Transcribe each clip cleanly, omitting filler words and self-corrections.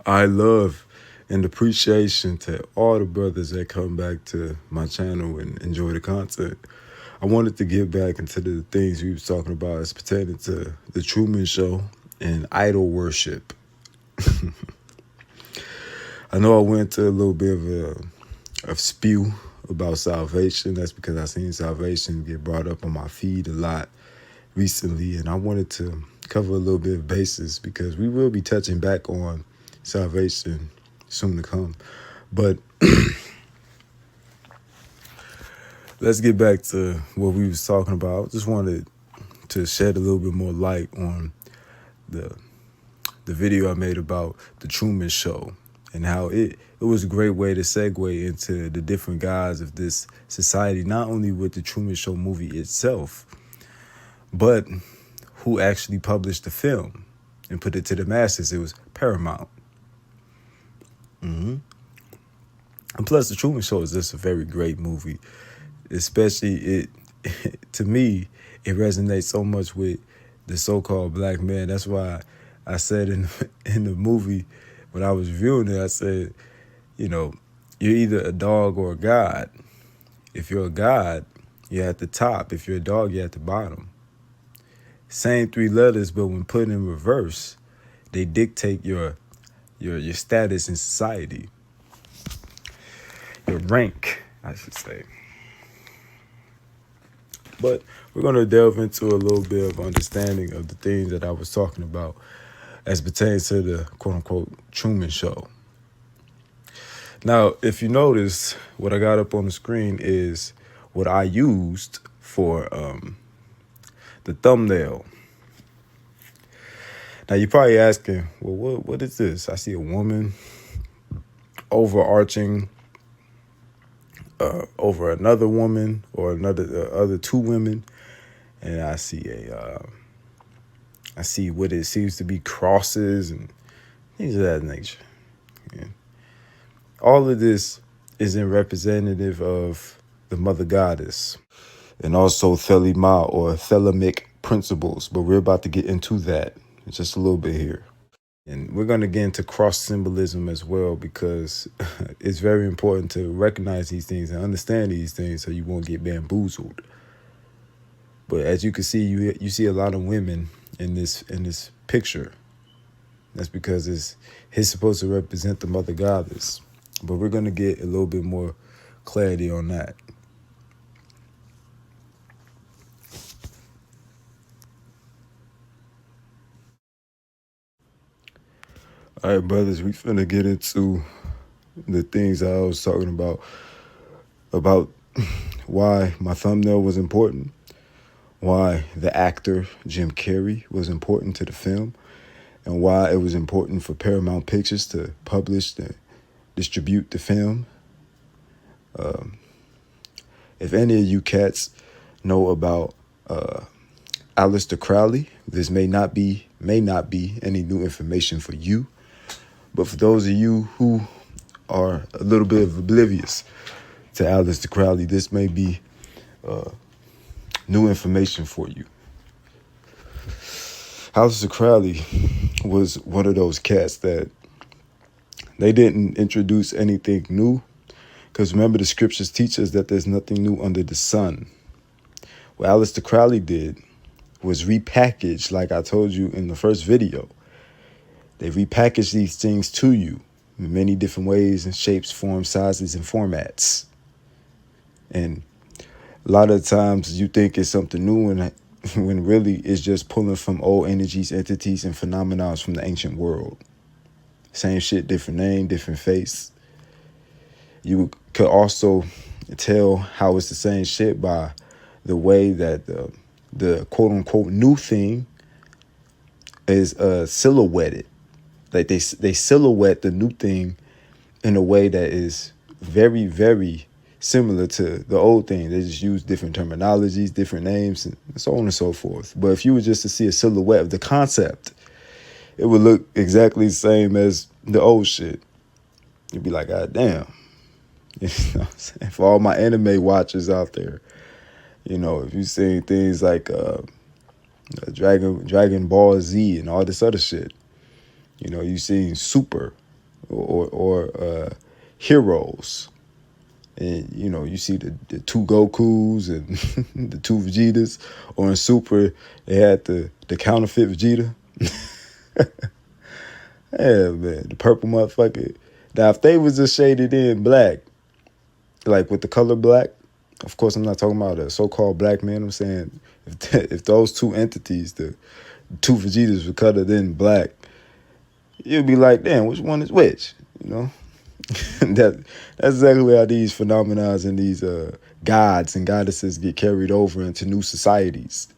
I love and appreciation to all the brothers that come back to my channel and enjoy the content. I wanted to get back into the things we was talking about as pertaining to the Truman Show and idol worship. I know I went to a little bit of spew about salvation. That's because I seen salvation get brought up on my feed a lot recently, and I wanted to cover a little bit of basis because we will be touching back on salvation soon to come. But let's get back to what we was talking about. I just wanted to shed a little bit more light on the video I made about the Truman Show and how it was a great way to segue into the different guys of this society, not only with the Truman Show movie itself, but who actually published the film and put it to the masses. It was Paramount. And plus, the Truman Show is just a very great movie. Especially it to me, it resonates so much with the so-called black man. That's why I said in the movie when I was viewing it, I said, you know, you're either a dog or a god. If you're a god, you're at the top. If you're a dog, you're at the bottom. Same three letters, but when put in reverse, they dictate your status in society. Your rank, I should say. But we're going to delve into a little bit of understanding of the things that I was talking about as pertains to the quote-unquote Truman Show. Now, if you notice, what I got up on the screen is what I used for the thumbnail. Now, you're probably asking, well, what is this? I see a woman overarching over another woman or other two women, and I see what it seems to be crosses and things of that nature. Yeah. All of this is in representative of the mother goddess and also Thelema or Thelemic principles, but we're about to get into that in just a little bit here. And we're going to get into cross symbolism as well, because it's very important to recognize these things and understand these things so you won't get bamboozled. But as you can see, you see a lot of women in this picture. That's because it's supposed to represent the mother goddess. But we're going to get a little bit more clarity on that. All right, brothers, we finna get into the things I was talking about why my thumbnail was important, why the actor Jim Carrey was important to the film, and why it was important for Paramount Pictures to publish and distribute the film. If any of you cats know about Aleister Crowley, this may not be any new information for you. But for those of you who are a little bit oblivious to Aleister Crowley, this may be new information for you. Aleister Crowley was one of those cats that they didn't introduce anything new, because remember, the scriptures teach us that there's nothing new under the sun. What Aleister Crowley did was repackage, like I told you in the first video. They repackage these things to you in many different ways and shapes, forms, sizes, and formats. And a lot of times you think it's something new when really it's just pulling from old energies, entities, and phenomena from the ancient world. Same shit, different name, different face. You could also tell how it's the same shit by the way that the quote-unquote new thing is silhouetted. Like they silhouette the new thing in a way that is very, very similar to the old thing. They just use different terminologies, different names, and so on and so forth. But if you were just to see a silhouette of the concept, it would look exactly the same as the old shit. You'd be like, God damn. You know what I'm saying? For all my anime watchers out there, you know, if you've seen things like Dragon Ball Z and all this other shit, you know, you've seen Super, or Heroes. And you see the two Gokus and the two Vegetas, or in Super they had the counterfeit Vegeta. Yeah, man, the purple motherfucker. Now, if they was just shaded in black, like with the color black, of course, I'm not talking about a so-called black man. I'm saying if those two entities, the two Vegetas, were colored in black, you'd be like, damn, which one is which? That's exactly how these phenomena and these gods and goddesses get carried over into new societies,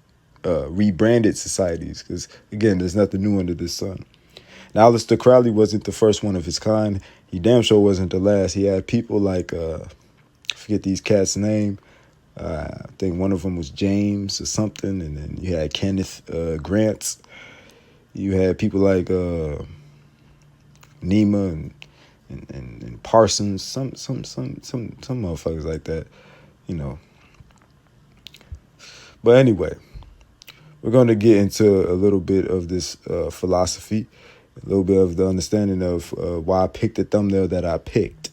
rebranded societies. Because again, there's nothing new under the sun. Now, Aleister Crowley wasn't the first one of his kind. He damn sure wasn't the last. He had people like, I forget these cats' name. I think one of them was James or something. And then you had Kenneth Grants. You had people like Nima and Parsons, some motherfuckers like that, But anyway, we're going to get into a little bit of this philosophy, a little bit of the understanding of why I picked the thumbnail that I picked.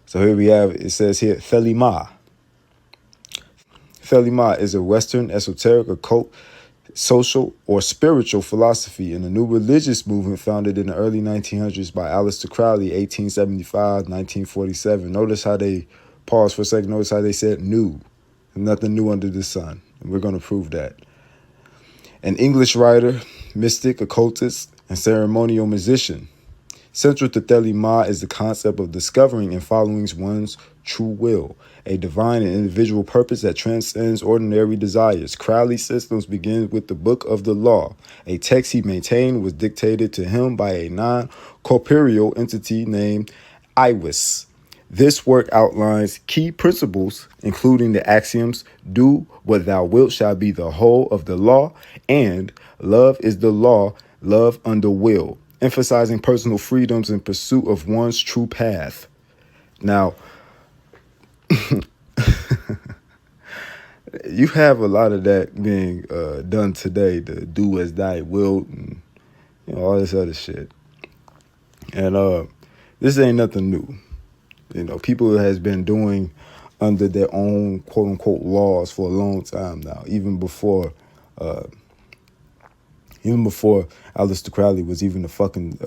So here we have, it says here, Thelema. Thelema is a Western esoteric occult, social, or spiritual philosophy in a new religious movement founded in the early 1900s by Aleister Crowley, 1875-1947. Notice how they, pause for a second, notice how they said new. Nothing new under the sun. And we're going to prove that. An English writer, mystic, occultist, and ceremonial musician. Central to Thelema is the concept of discovering and following one's true will, a divine and individual purpose that transcends ordinary desires. Crowley's systems begin with the Book of the Law, a text he maintained was dictated to him by a non-corporeal entity named Iwis. This work outlines key principles, including the axioms, do what thou wilt shall be the whole of the law, and love is the law, love under will, emphasizing personal freedoms in pursuit of one's true path. Now, you have a lot of that being done today, to do as thy wilt, and all this other shit. And this ain't nothing new. People has been doing under their own quote unquote laws for a long time now, even before Aleister Crowley was even a fucking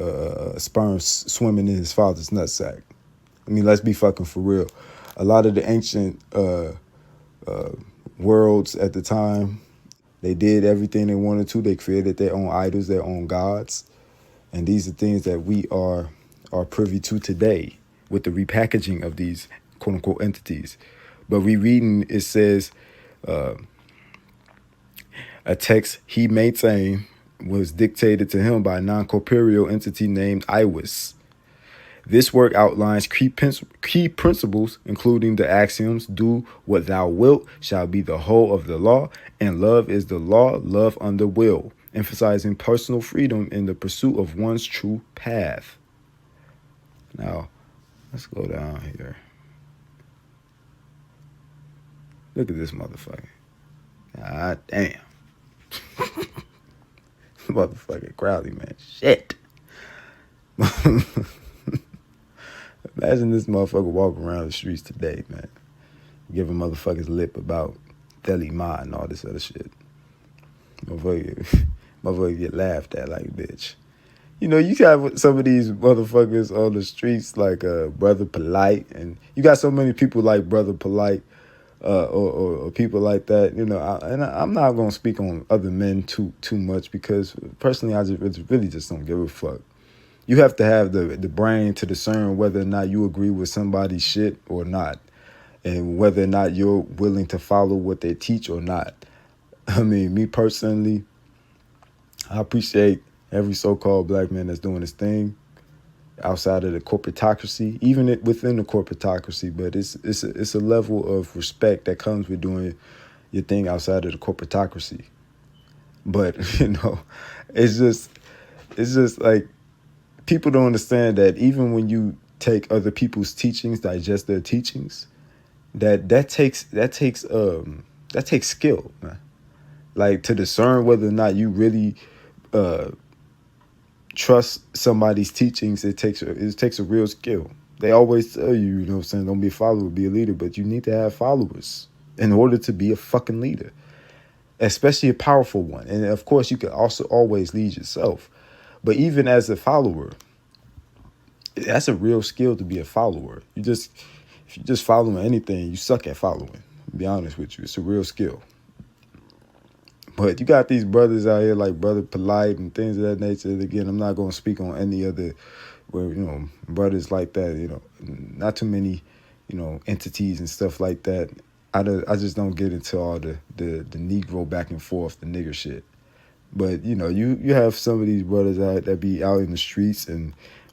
sperm swimming in his father's nutsack. I mean, let's be fucking for real. A lot of the ancient worlds at the time, they did everything they wanted to. They created their own idols, their own gods. And these are things that we are privy to today with the repackaging of these quote unquote entities. But rereading, it says a text he maintained was dictated to him by a non-corporeal entity named Iwis. This work outlines key principles, including the axioms, do what thou wilt shall be the whole of the law, and love is the law, love under will, emphasizing personal freedom in the pursuit of one's true path. Now, let's go down here. Look at this motherfucker. God damn. Motherfucking Crowley, man. Shit. Imagine this motherfucker walking around the streets today, man. Giving motherfuckers lip about Thelema and all this other shit. Motherfucker get laughed at like a bitch. You have some of these motherfuckers on the streets like Brother Polite, and you got so many people like Brother Polite or people like that. I'm not gonna speak on other men too much, because personally I really just don't give a fuck. You have to have the brain to discern whether or not you agree with somebody's shit or not, and whether or not you're willing to follow what they teach or not. I mean, me personally, I appreciate every so-called black man that's doing his thing outside of the corporatocracy, even within the corporatocracy. But it's a level of respect that comes with doing your thing outside of the corporatocracy. But it's just like, people don't understand that even when you take other people's teachings, digest their teachings, that takes skill, man. Like, to discern whether or not you really trust somebody's teachings, it takes a real skill. They always tell you, you know what I'm saying, don't be a follower, be a leader, but you need to have followers in order to be a fucking leader, especially a powerful one. And of course, you can also always lead yourself. But even as a follower, that's a real skill to be a follower. If you're just following anything, you suck at following. To be honest with you, it's a real skill. But you got these brothers out here like Brother Polite and things of that nature. Again, I'm not going to speak on any other, brothers like that. Not too many, entities and stuff like that. I just don't get into all the Negro back and forth, the nigger shit. But you have some of these brothers out that be out in the streets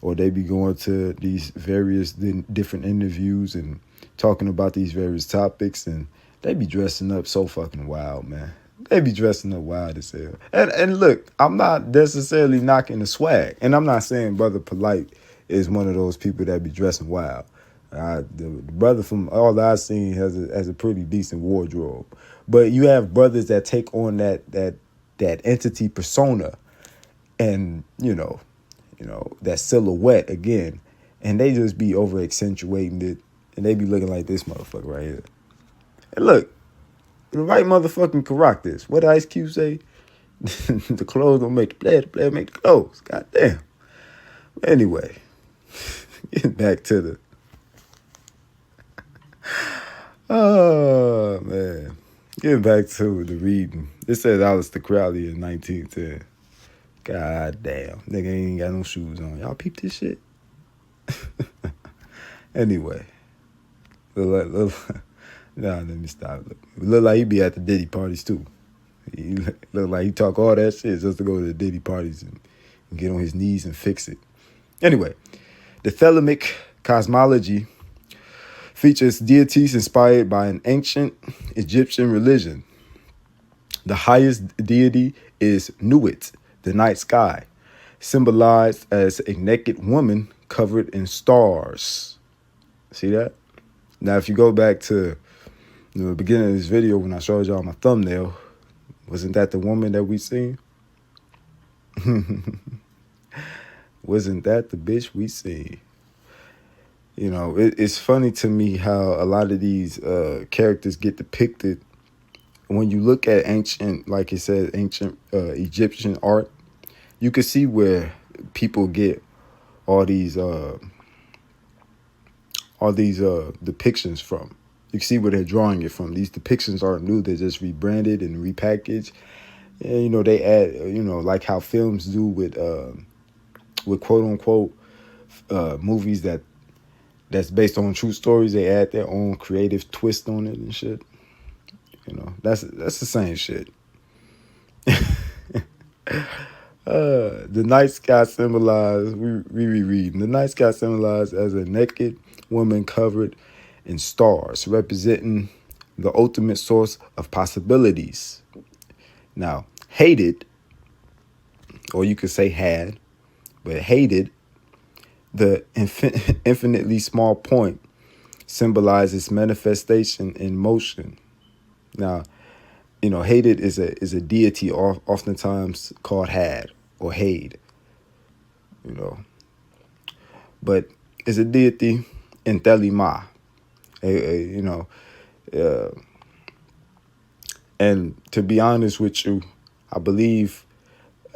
or they be going to these various different interviews and talking about these various topics, and they be dressing up so fucking wild, man. They be dressing up wild as hell. And look, I'm not necessarily knocking the swag. And I'm not saying Brother Polite is one of those people that be dressing wild. The brother, from all that I've seen, has a pretty decent wardrobe. But you have brothers that take on that entity persona and, that silhouette again. And they just be over accentuating it. And they be looking like this motherfucker right here. And look, the right motherfucking can rock this. What did Ice Cube say? The clothes don't make the player make the clothes. God damn. Anyway, getting back to the... Oh, man. Getting back to the reading. It says Aleister Crowley in 1910. God damn. Nigga ain't got no shoes on. Y'all peep this shit? Anyway. Nah, let me stop. Look like he be at the Diddy parties too. He look like he talk all that shit just to go to the Diddy parties and get on his knees and fix it. Anyway, the Thelemic cosmology features deities inspired by an ancient Egyptian religion. The highest deity is Nuit, the night sky, symbolized as a naked woman covered in stars. See that? Now, if you go back to the beginning of this video when I showed y'all my thumbnail, wasn't that the woman that we seen? Wasn't that the bitch we seen? It's funny to me how a lot of these characters get depicted. When you look at ancient, like it says, ancient Egyptian art, you can see where people get all these depictions from. You can see where they're drawing it from. These depictions aren't new. They're just rebranded and repackaged. And, they add, like how films do with quote unquote movies that's based on true stories. They add their own creative twist on it and shit. That's the same shit. The night sky symbolized, we rereading. The night sky symbolized as a naked woman covered in stars, representing the ultimate source of possibilities. Now, hated, or you could say had, but hated, the infinitely small point symbolizes manifestation in motion. Now, hated is a deity oftentimes called had or Hade, but it's a deity in Thelema. And to be honest with you, I believe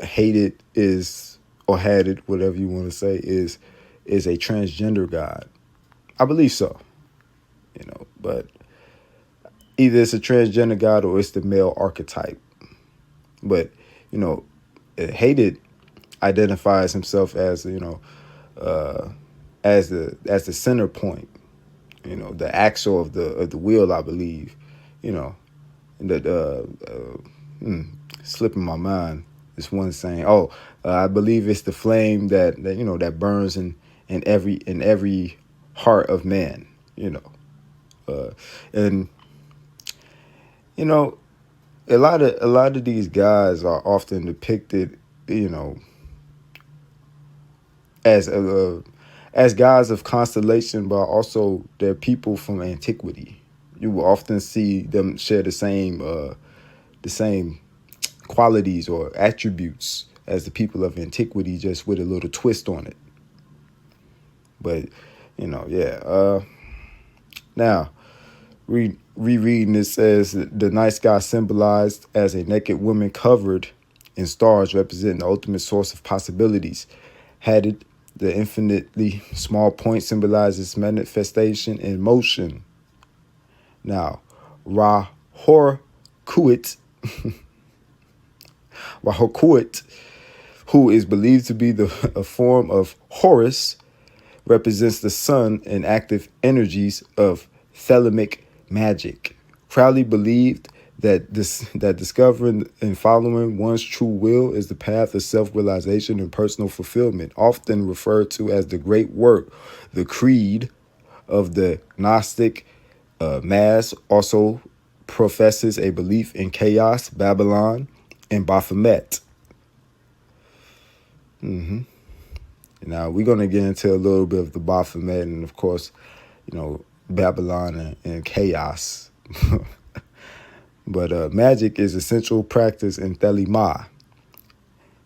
hated is, or had it, whatever you want to say, is a transgender god. I believe so, but either it's a transgender god or it's the male archetype. But, hated identifies himself as, as the center point, the axle of the wheel, I believe, slipping my mind. This one saying, I believe it's the flame that burns in every heart of man, and a lot of these guys are often depicted, as gods of constellation, but also they're people from antiquity. You will often see them share the same qualities or attributes as the people of antiquity, just with a little twist on it. But, yeah. Now, rereading it says that the night sky symbolized as a naked woman covered in stars representing the ultimate source of possibilities. Had it, the infinitely small point symbolizes manifestation in motion. Now, Rahorkuit, who is believed to be a form of Horus, represents the sun and active energies of thelemic magic. Crowley believed that discovering and following one's true will is the path of self-realization and personal fulfillment, often referred to as the great work, the creed of the Gnostic Mass. Also professes a belief in chaos, Babylon, and Baphomet. Now we're going to get into a little bit of the Baphomet and, of course, Babylon and chaos. But magic is a central practice in Thelema,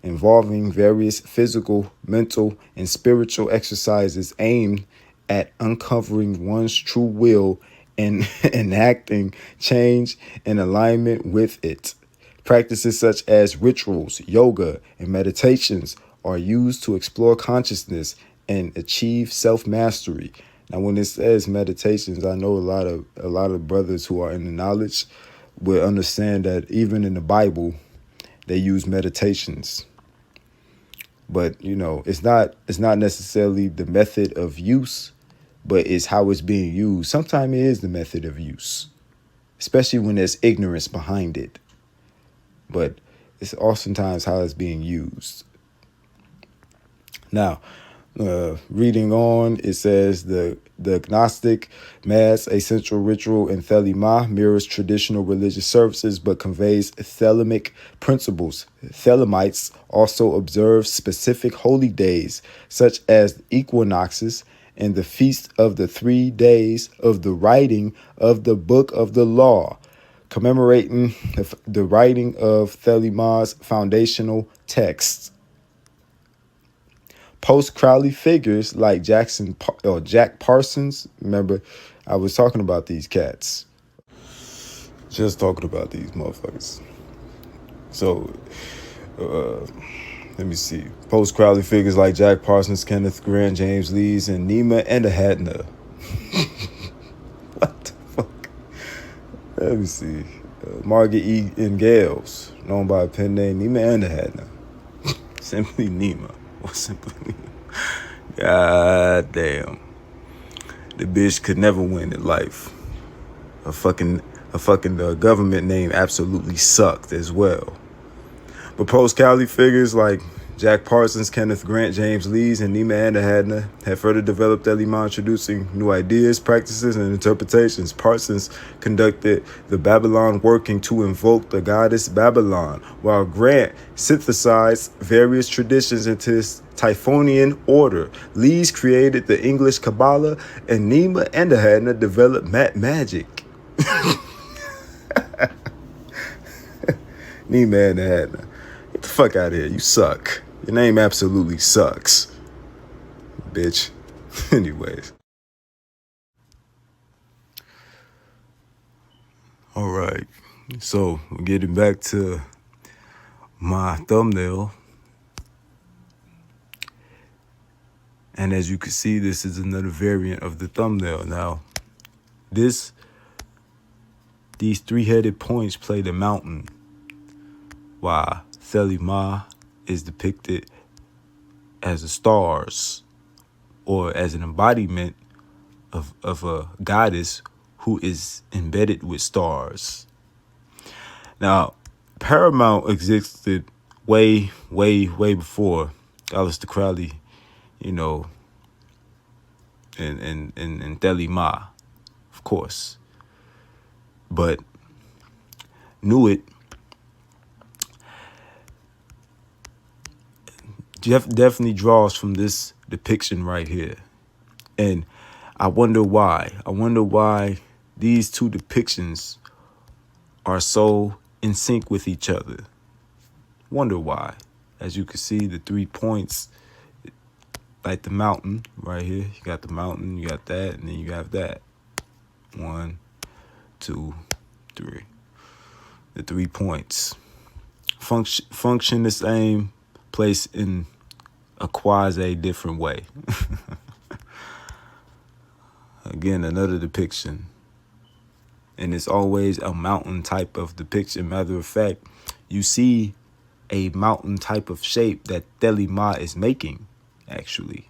involving various physical, mental, and spiritual exercises aimed at uncovering one's true will and enacting change in alignment with it. Practices such as rituals, yoga, and meditations are used to explore consciousness and achieve self-mastery. Now, when it says meditations, I know a lot of brothers who are in the knowledge will understand that even in the Bible, they use meditations. But, it's not necessarily the method of use, but it's how it's being used. Sometimes it is the method of use, especially when there's ignorance behind it. But it's oftentimes how it's being used. Now, reading on, it says the Gnostic Mass, a central ritual in Thelema, mirrors traditional religious services but conveys thelemic principles. Thelemites also observe specific holy days, such as equinoxes and the feast of the 3 days of the writing of the Book of the Law, commemorating the writing of Thelema's foundational texts. Post-Crowley figures like Jack Parsons, remember, I was talking about these cats. Just talking about these motherfuckers. So, let me see. Post-Crowley figures like Jack Parsons, Kenneth Grant, James Lees, and Nima and Hadna. What the fuck? Let me see. Margaret E. and Gales, known by a pen name Nima and Hadna. Simply Nima. Or simply Nima. God damn. The bitch could never win in life. A fucking government name absolutely sucked as well. But post-Cali figures like Jack Parsons, Kenneth Grant, James Lees, and Nima Hadna have further developed Thelema, introducing new ideas, practices, and interpretations. Parsons conducted the Babylon working to invoke the goddess Babylon, while Grant synthesized various traditions into his Typhonian order. Lees created the English Kabbalah, and Nima Hadna developed magic. Nima Hadna. Get the fuck out of here. You suck. Your name absolutely sucks, bitch. Anyways. All right. So, getting back to my thumbnail. And as you can see, this is another variant of the thumbnail. Now, these 3-headed points play the mountain, while Thelema is depicted as the stars, or as an embodiment of a goddess who is embedded with stars. Now, Paramount existed way before Aleister Crowley, in Thelema, of course. But Nuit definitely draws from this depiction right here. And I wonder why. I wonder why these two depictions are so in sync with each other. Wonder why. As you can see, the 3 points, like the mountain right here. You got the mountain, you got that, and then you have that. 1, 2, 3. The 3 points. Function the same place in a quasi different way. Again, another depiction. And it's always a mountain type of depiction. Matter of fact, you see a mountain type of shape that Thelema is making, actually.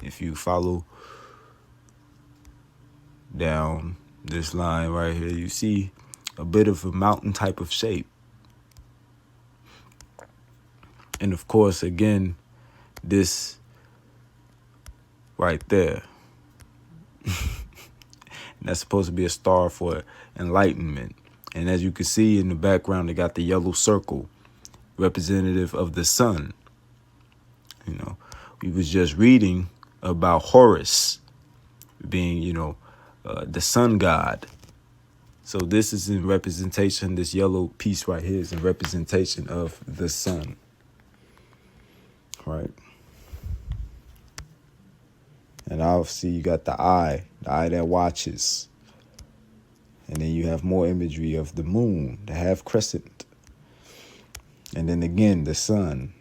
If you follow down this line right here, you see a bit of a mountain type of shape. And of course, again, this right there. That's supposed to be a star for enlightenment. And as you can see in the background, they got the yellow circle, representative of the sun. You know, we was just reading about Horus being, the sun god. So this is in representation, this yellow piece right here is in representation of the sun. Right. And obviously you got the eye that watches. And then you have more imagery of the moon, the half crescent. And then again, the sun,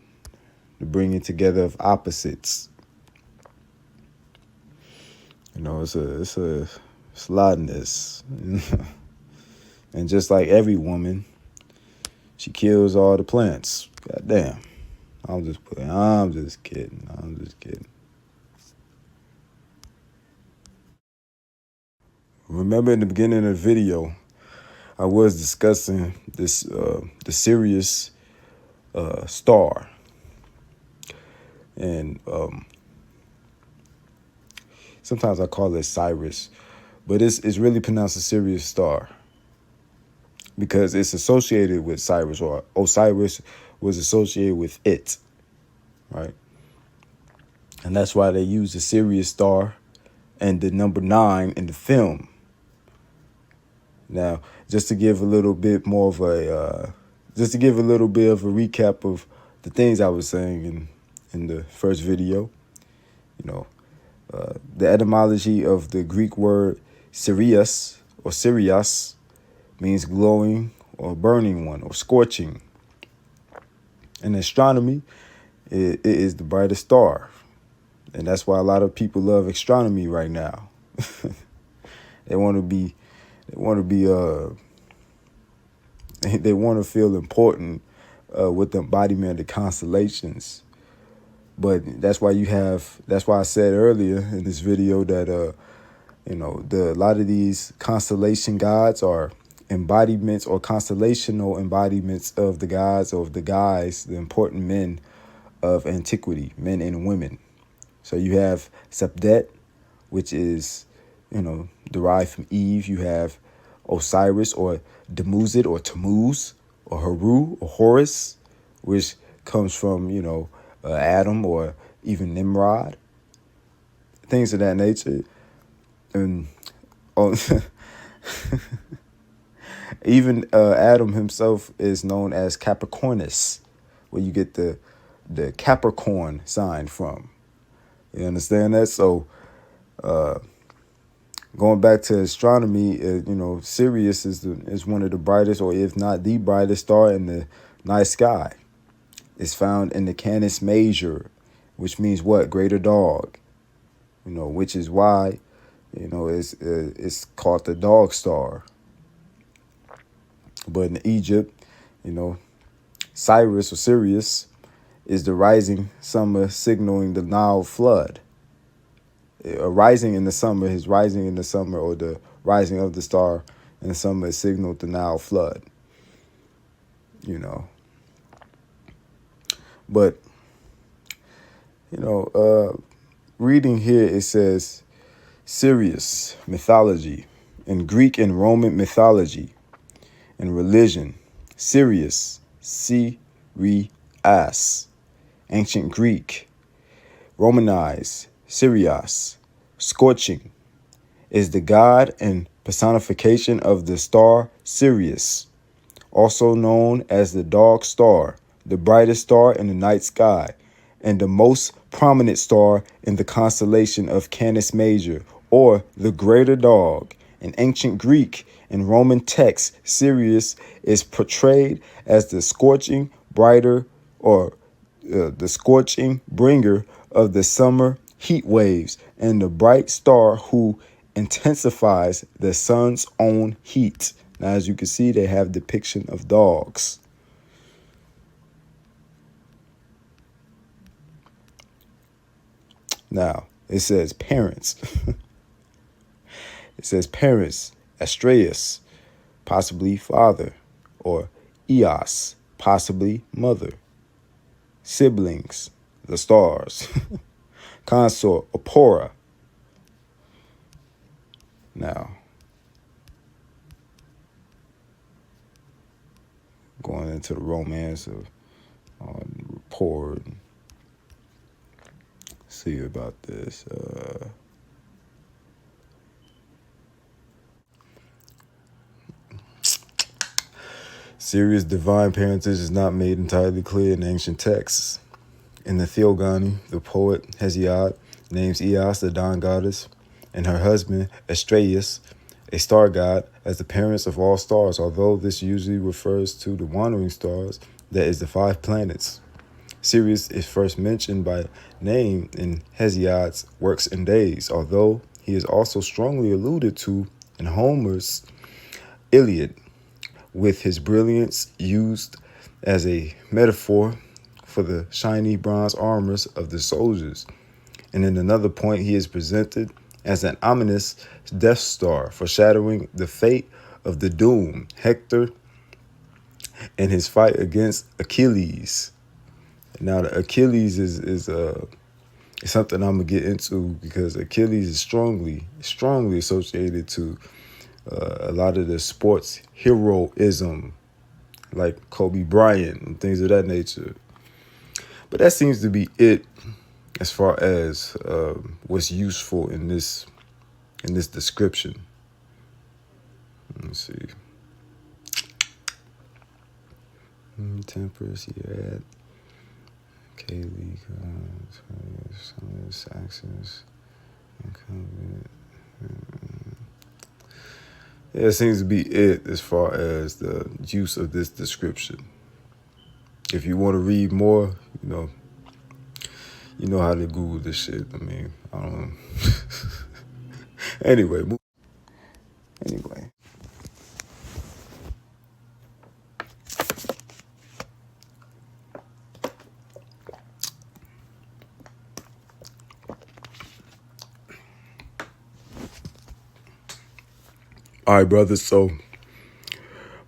the bringing together of opposites. It's a lot in this. And just like every woman, she kills all the plants. God damn. I'm just kidding. Remember in the beginning of the video, I was discussing this the Sirius star. And sometimes I call it Cyrus, but it's really pronounced a Sirius star because it's associated with Cyrus, or Osiris was associated with it, right? And that's why they use the Sirius star and the number 9 in the film. Now, just to give a little bit of a recap of the things I was saying in the first video, the etymology of the Greek word Sirius or Sirius means glowing or burning one or scorching. In astronomy, it is the brightest star. And that's why a lot of people love astronomy right now. They want to feel important with the embodiment of the constellations. But that's why I said earlier in this video that a lot of these constellation gods are embodiments or constellational embodiments of the gods, of the guys, the important men of antiquity, men and women. So you have Sepdet, which is, derived from Eve. You have Osiris or Demuzid or Tammuz or Heru or Horus, which comes from, Adam or even Nimrod, things of that nature. And even Adam himself is known as Capricornus, where you get the Capricorn sign from. You understand that? So going back to astronomy, Sirius is one of the brightest, or if not the brightest star in the night sky. It's found in the Canis Major, which means what? Greater dog. Which is why, it's called the dog star. But in Egypt, Cyrus or Sirius is the rising summer signaling the Nile flood. A rising in the summer, his rising in the summer, or the rising of the star in the summer is signaled the Nile flood. But, reading here, it says Sirius mythology. In Greek and Roman mythology and religion, Sirius, Sirias, ancient Greek, Romanized, Sirius, scorching, is the god and personification of the star Sirius, also known as the dog star, the brightest star in the night sky, and the most prominent star in the constellation of Canis Major, or the Greater Dog. In ancient Greek and Roman texts, Sirius is portrayed as the scorching brighter or the scorching bringer of the summer heat waves and the bright star who intensifies the sun's own heat. Now, as you can see, they have depiction of dogs. Now, it says parents. It says parents, Astraeus, possibly father, or Eos, possibly mother. Siblings, the stars. Consort, Apora. Now, going into the romance of rapport. See about this. Sirius' divine parentage is not made entirely clear in ancient texts. In the Theogony, the poet Hesiod names Eos, the dawn goddess, and her husband Astraeus, a star god, as the parents of all stars, although this usually refers to the wandering stars, that is the 5 planets. Sirius is first mentioned by name in Hesiod's Works and Days, although he is also strongly alluded to in Homer's Iliad, with his brilliance used as a metaphor for the shiny bronze armors of the soldiers. And in another point, he is presented as an ominous Death Star, foreshadowing the fate of the Doom, Hector, and his fight against Achilles. Now, the Achilles is something I'm gonna get into because Achilles is strongly associated to a lot of the sports heroism, like Kobe Bryant and things of that nature. But that seems to be it as far as what's useful in this description. Let's see. Temperance, yeah. Kaylee, accents, yeah, it seems to be it as far as the use of this description. If you want to read more, you know how to Google this shit. I mean, I don't know. Anyway. All right, brothers. So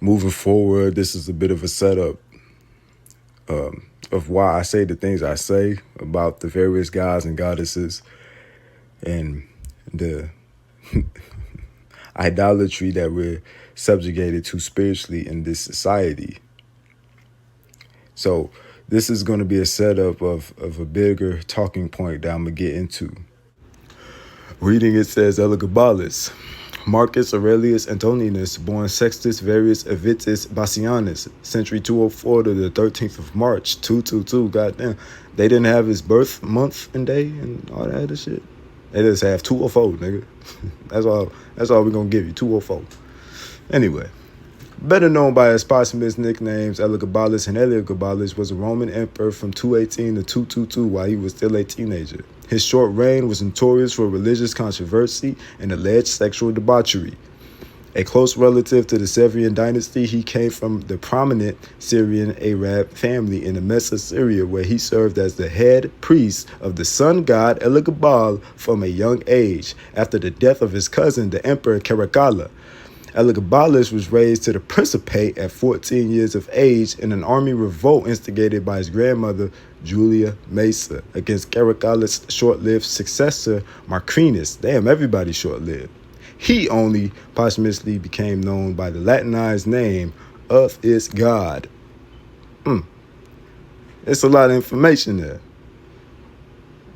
moving forward, this is a bit of a setup of why I say the things I say about the various gods and goddesses and the idolatry that we're subjugated to spiritually in this society. So this is going to be a setup of a bigger talking point that I'm going to get into. Reading it says, Elagabalus, Marcus Aurelius Antoninus, born Sextus Varius Avitus Bassianus, century 204 to the 13th of March, 222, goddamn. They didn't have his birth month and day and all that other shit. They just have 204, nigga. That's all we're going to give you, 204. Anyway. Better known by his posthumous nicknames Elagabalus and Heliogabalus, was a Roman emperor from 218 to 222 while he was still a teenager. His short reign was notorious for religious controversy and alleged sexual debauchery. A close relative to the Severian dynasty, he came from the prominent Syrian Arab family in the Mesa, Syria, where he served as the head priest of the sun god Elagabal from a young age, after the death of his cousin, the emperor Caracalla. Elagabalus was raised to the principate at 14 years of age in an army revolt instigated by his grandmother, Julia Mesa, against Caracalla's short-lived successor, Macrinus. Damn, everybody's short-lived. He only posthumously became known by the Latinized name of its god. It's a lot of information there.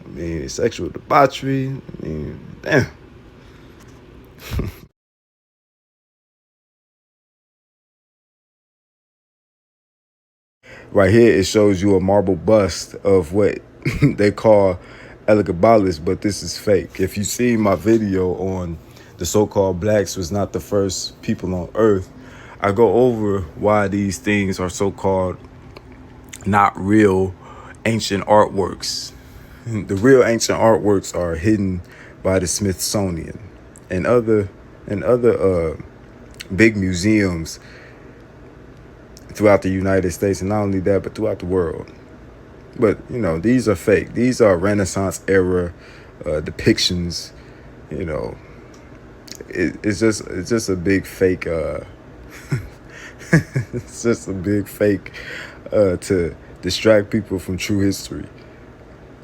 I mean, sexual debauchery. I mean, damn. Right here, it shows you a marble bust of what they call Elagabalus, but this is fake. If you see my video on the so-called blacks was not the first people on earth, I go over why these things are so-called not real ancient artworks. The real ancient artworks are hidden by the Smithsonian and other big museums throughout the United States, and not only that, but throughout the world. But you know, these are fake. These are Renaissance era depictions. You know, it's just a big fake. It's just a big fake to distract people from true history.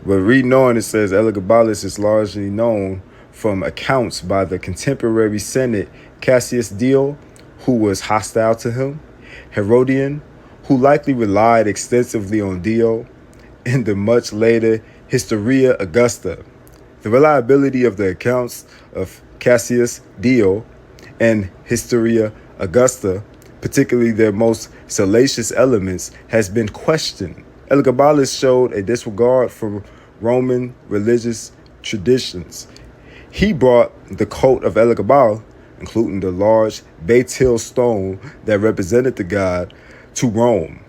But reading on, it says Elagabalus is largely known from accounts by the contemporary Senate Cassius Dio, who was hostile to him, Herodian, who likely relied extensively on Dio, and the much later Historia Augusta. The reliability of the accounts of Cassius Dio and Historia Augusta, particularly their most salacious elements, has been questioned. Elagabalus showed a disregard for Roman religious traditions. He brought the cult of Elagabal, including the large Baitil stone that represented the god, to Rome,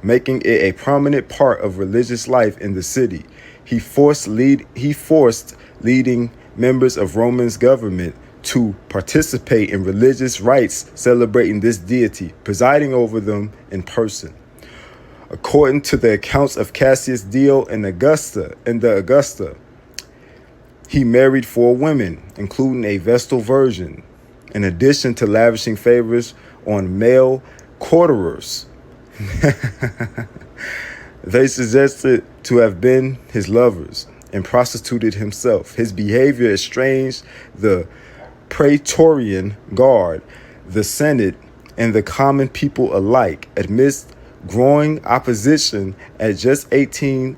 making it a prominent part of religious life in the city. He forced leading members of Rome's government to participate in religious rites celebrating this deity, presiding over them in person. According to the accounts of Cassius Dio and the Augusta, he married 4 women, including a Vestal Virgin, in addition to lavishing favors on male courtiers. They suggested to have been his lovers and prostituted himself. His behavior estranged the Praetorian Guard, the Senate, and the common people alike. Amidst growing opposition, at just 18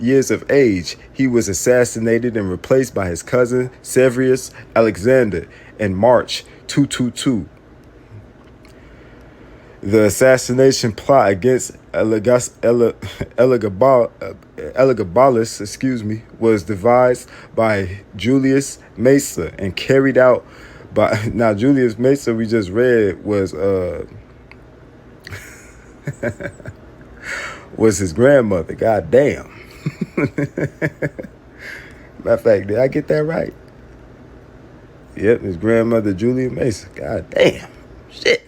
years of age, he was assassinated and replaced by his cousin Severus Alexander in March 222. The assassination plot against Elagabalus, was devised by Julius Mesa and carried out by. Now, Julius Mesa, we just read, was was his grandmother. God damn. Matter of fact, did I get that right? Yep, his grandmother, Julia Mesa. God damn. Shit.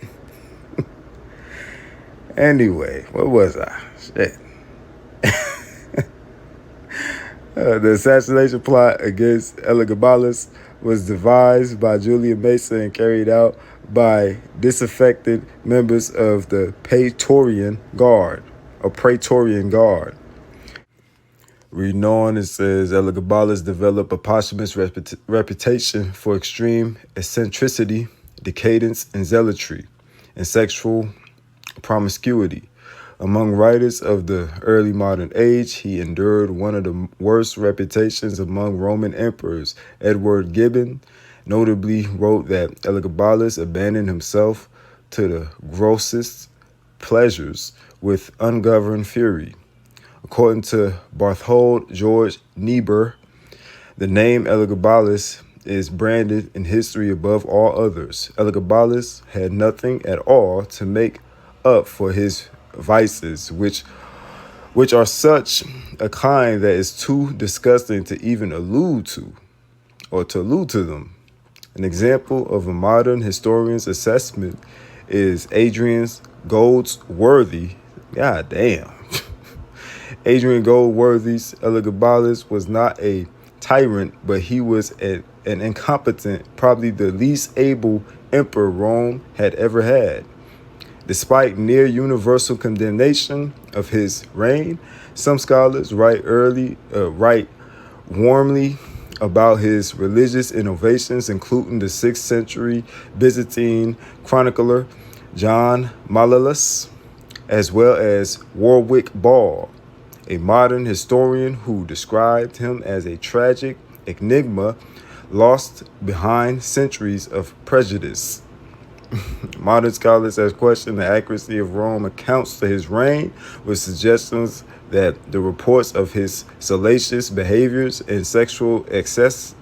Anyway, what was I? Shit. The assassination plot against Elagabalus was devised by Julia Mesa and carried out by disaffected members of the Praetorian Guard. Reading on, it says Elagabalus developed a posthumous reputation for extreme eccentricity, decadence, and zealotry, and sexual promiscuity. Among writers of the early modern age, he endured one of the worst reputations among Roman emperors. Edward Gibbon notably wrote that Elagabalus abandoned himself to the grossest pleasures with ungoverned fury. According to Barthold George Niebuhr, the name Elagabalus is branded in history above all others. Elagabalus had nothing at all to make up for his vices, which are such a kind that is too disgusting to even allude to them. An example of a modern historian's assessment is Adrian Goldsworthy. God damn. Adrian Goldsworthy's Elagabalus was not a tyrant, but he was an incompetent, probably the least able emperor Rome had ever had. Despite near universal condemnation of his reign, some scholars write warmly about his religious innovations, including the 6th century Byzantine chronicler John Malalas, as well as Warwick Ball, a modern historian who described him as a tragic enigma lost behind centuries of prejudice. Modern scholars have questioned the accuracy of Rome accounts to his reign, with suggestions that the reports of his salacious behaviors and sexual excess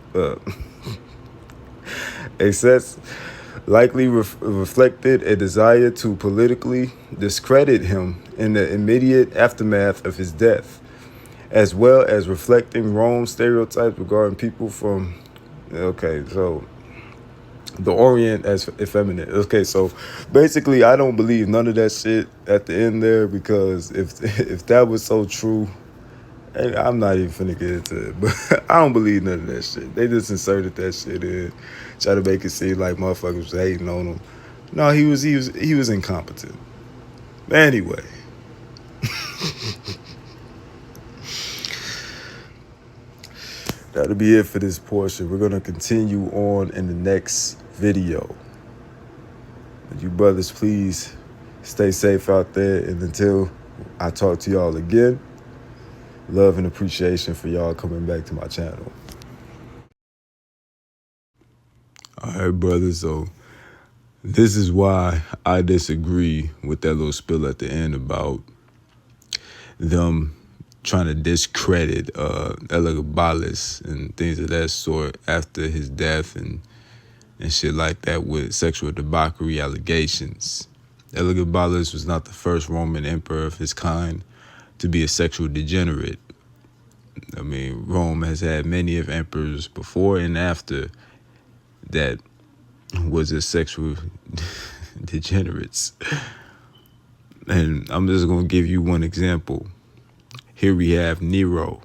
likely reflected a desire to politically discredit him in the immediate aftermath of his death, as well as reflecting Rome's stereotypes regarding people from, okay, so the Orient as effeminate. Okay, so basically, I don't believe none of that shit at the end there, because if that was so true, and I'm not even finna get into it, but I don't believe none of that shit. They just inserted that shit in, try to make it seem like motherfuckers was hating on him. No, he was incompetent. Anyway, that'll be it for this portion. We're gonna continue on in the next video. You brothers, please stay safe out there, and until I talk to y'all again, love and appreciation for y'all coming back to my channel. All right, brothers, so this is why I disagree with that little spill at the end about them trying to discredit Elagabalus and things of that sort after his death and shit like that with sexual debauchery allegations. Elagabalus was not the first Roman emperor of his kind to be a sexual degenerate. I mean, Rome has had many of emperors before and after that was a sexual degenerates. And I'm just going to give you one example. Here we have Nero.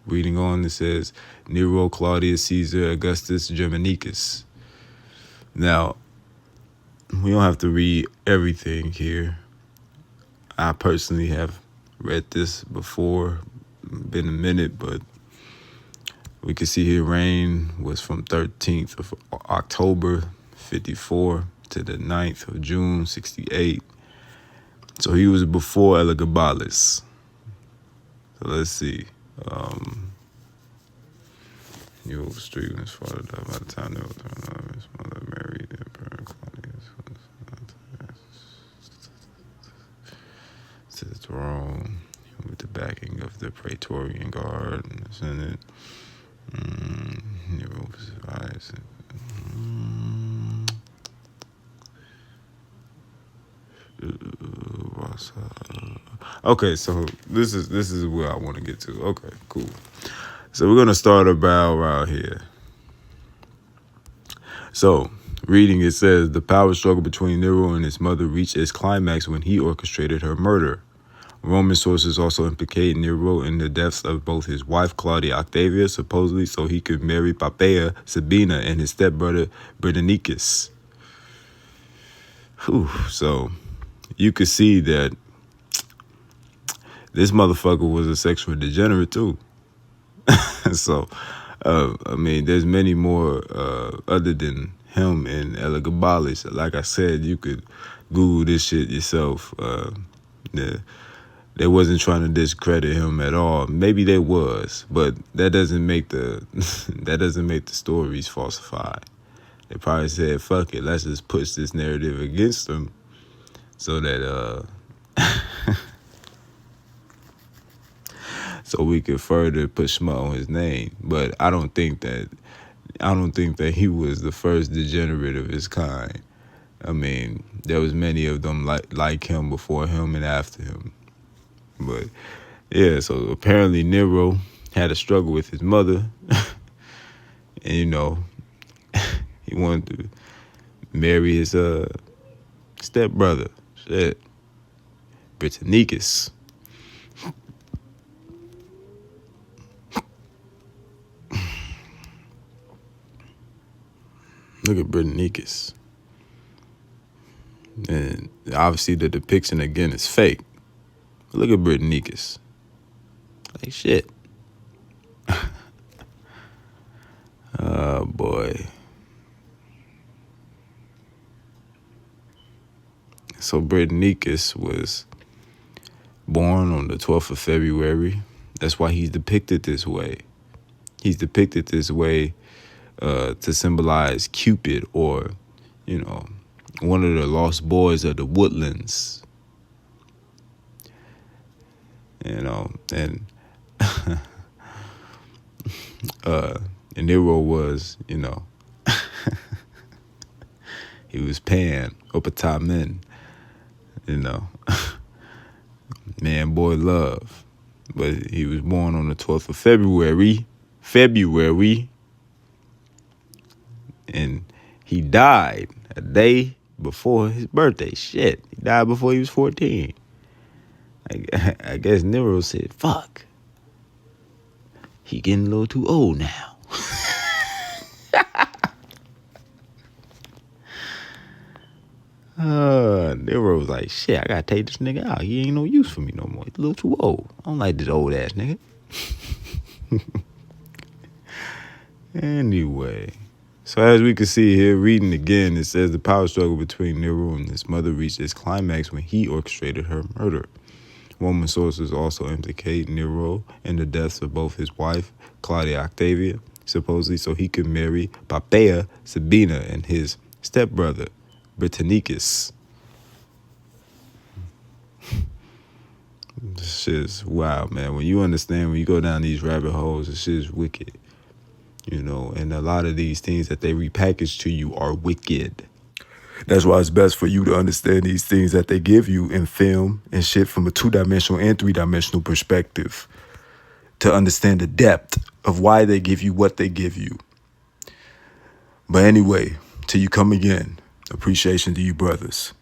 Reading on, it says, Nero, Claudius, Caesar, Augustus, Germanicus. Now, we don't have to read everything here. I personally have read this before, been a minute, but we can see his reign was from 13th of October, 54 to the 9th of June, 68. So he was before Elagabalus. So let's see. He was street when his father died. By the time they were his mother married the Emperor Claudius to the throne with the backing of the Praetorian Guard and the Senate. Nero was advised. Okay, so this is where I want to get to. Okay, cool. So we're gonna start about right here. So, reading, it says, the power struggle between Nero and his mother reached its climax when he orchestrated her murder. Roman sources also implicate Nero in the deaths of both his wife Claudia Octavia, supposedly so he could marry Poppaea Sabina and his stepbrother Britannicus. So you could see that this motherfucker was a sexual degenerate too. So, I mean, there's many more other than him and Elagabalus. Like I said, you could Google this shit yourself. They wasn't trying to discredit him at all. Maybe they was, but that doesn't make the that doesn't make the stories falsified. They probably said, "Fuck it, let's just push this narrative against him, so that so we could further put smut on his name." But I don't think that he was the first degenerate of his kind. I mean, there was many of them like him before him and after him. But yeah, so apparently Nero had a struggle with his mother, and he wanted to marry his stepbrother, Britannicus. Look at Britannicus. And obviously the depiction again is fake. Look at Britannicus. Like shit. Oh boy. So Britannicus was born on the 12th of February. That's why he's depicted this way. He's depicted this way to symbolize Cupid, or, one of the lost boys of the woodlands. And Nero was, he was Pan, Upper Men, man, boy, love. But he was born on the 12th of February, and he died a day before his birthday. Shit, he died before he was 14. I guess Nero said, fuck, he getting a little too old now. Nero was like, shit, I gotta take this nigga out. He ain't no use for me no more. He's a little too old. I don't like this old ass nigga. Anyway, so as we can see here, reading again, it says the power struggle between Nero and his mother reached its climax when he orchestrated her murder. Roman sources also implicate Nero in the deaths of both his wife, Claudia Octavia, supposedly so he could marry Poppaea Sabina and his stepbrother, Britannicus. This shit's wild, man. When you understand, when you go down these rabbit holes, this shit's wicked. And a lot of these things that they repackage to you are wicked. That's why it's best for you to understand these things that they give you in film and shit from a 2-dimensional and 3-dimensional perspective, to understand the depth of why they give you what they give you. But anyway, till you come again, appreciation to you brothers.